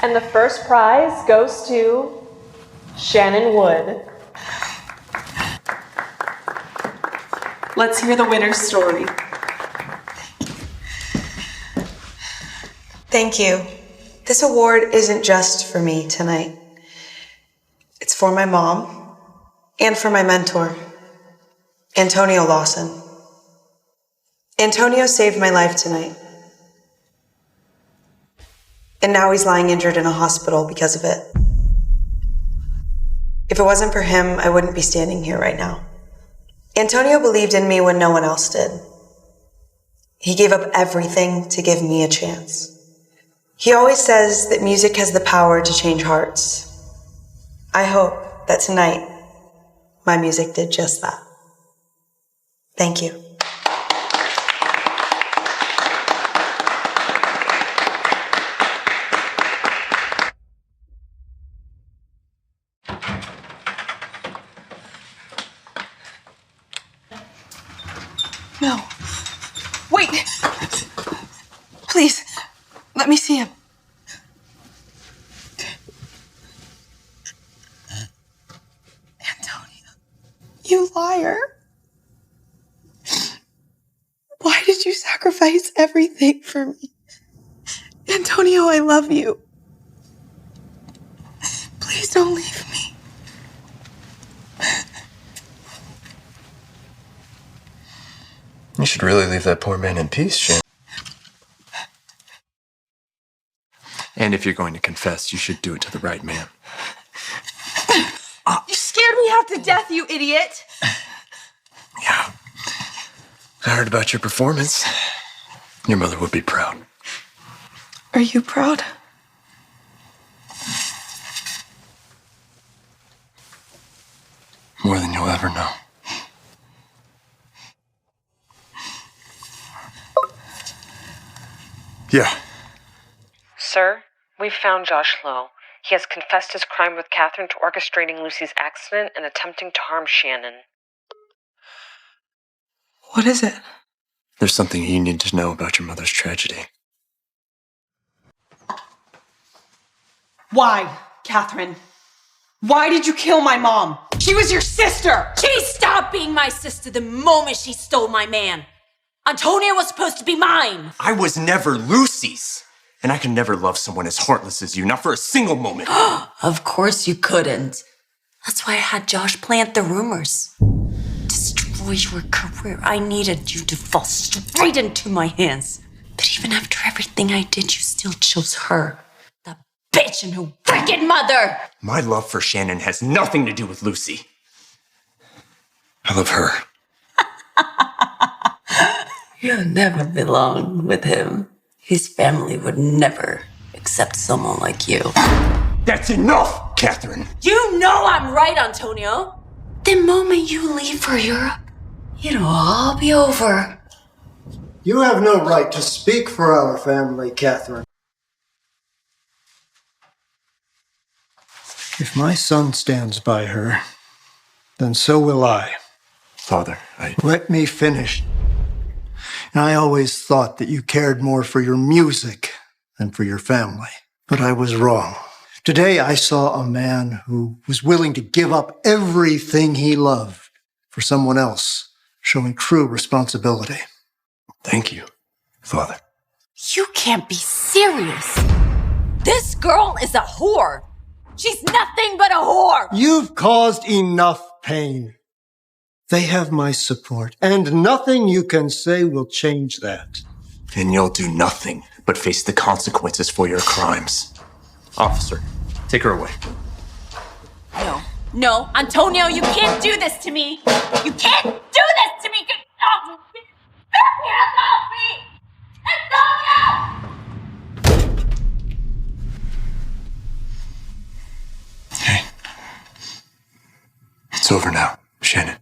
And the first prize goes to Shannon Wood. Let's hear the winner's story. Thank you. This award isn't just for me tonight. It's for my mom and for my mentor, Antonio Lawson. Antonio saved my life tonight. And now he's lying injured in a hospital because of it. If it wasn't for him, I wouldn't be standing here right now. Antonio believed in me when no one else did. He gave up everything to give me a chance. He always says that music has the power to change hearts. I hope that tonight, my music did just that. Thank you. No. Wait! Please, let me see him. Antonio, you liar. Why did you sacrifice everything for me? Antonio, I love you. Please don't leave me. You should really leave that poor man in peace, Shannon. And if you're going to confess, you should do it to the right man. You scared me half to death, you idiot! Yeah. I heard about your performance. Your mother would be proud. Are you proud? More than you'll ever know. Yeah. Sir, we've found Josh Lowe. He has confessed his crime with Catherine to orchestrating Lucy's accident and attempting to harm Shannon. What is it? There's something you need to know about your mother's tragedy. Why, Catherine? Why did you kill my mom? She was your sister! She stopped being my sister the moment she stole my man. Antonio was supposed to be mine. I was never Lucy's. And I can never love someone as heartless as you, not for a single moment. Of course you couldn't. That's why I had Josh plant the rumors. Destroy your career. I needed you to fall straight into my hands. But even after everything I did, you still chose her. The bitch and her wicked mother. My love for Shannon has nothing to do with Lucy. I love her. You'll never belong with him. His family would never accept someone like you. That's enough, Catherine. You know I'm right, Antonio. The moment you leave for Europe, it'll all be over. You have no right to speak for our family, Catherine. If my son stands by her, then so will I. Father, Let me finish. And I always thought that you cared more for your music than for your family. But I was wrong. Today I saw a man who was willing to give up everything he loved for someone else, showing true responsibility. Thank you, Father. You can't be serious. This girl is a whore. She's nothing but a whore. You've caused enough pain. They have my support, and nothing you can say will change that. And you'll do nothing but face the consequences for your crimes. Officer, take her away. No, Antonio, you can't do this to me. You can't do this to me. Get off me. Get off me. Antonio! Hey. It's over now, Shannon.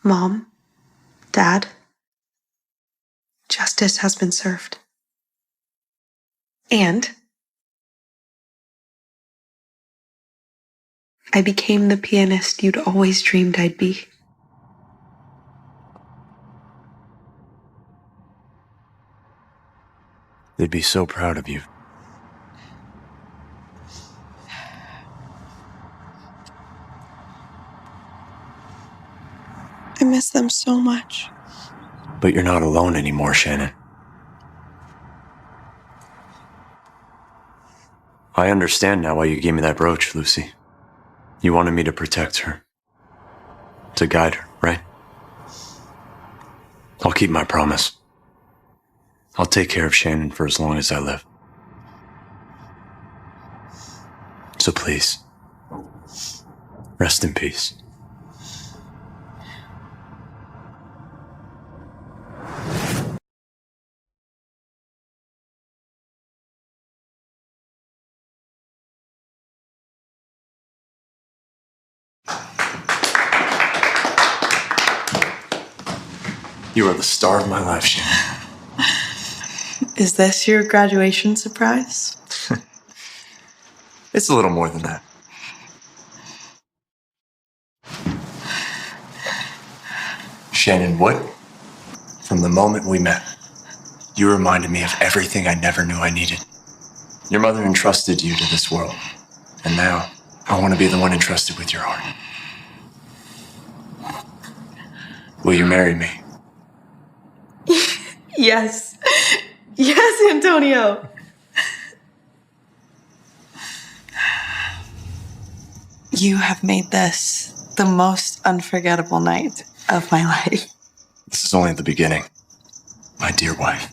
Mom, Dad, justice has been served. And I became the pianist you'd always dreamed I'd be. They'd be so proud of you. I miss them so much. But you're not alone anymore, Shannon. I understand now why you gave me that brooch, Lucy. You wanted me to protect her. To guide her, right? I'll keep my promise. I'll take care of Shannon for as long as I live. So please, rest in peace. You are the star of my life, Shannon. Is this your graduation surprise? It's a little more than that. Shannon Wood, from the moment we met, you reminded me of everything I never knew I needed. Your mother entrusted you to this world, and now I want to be the one entrusted with your heart. Will you marry me? Yes. Yes, Antonio. You have made this the most unforgettable night of my life. This is only the beginning, my dear wife.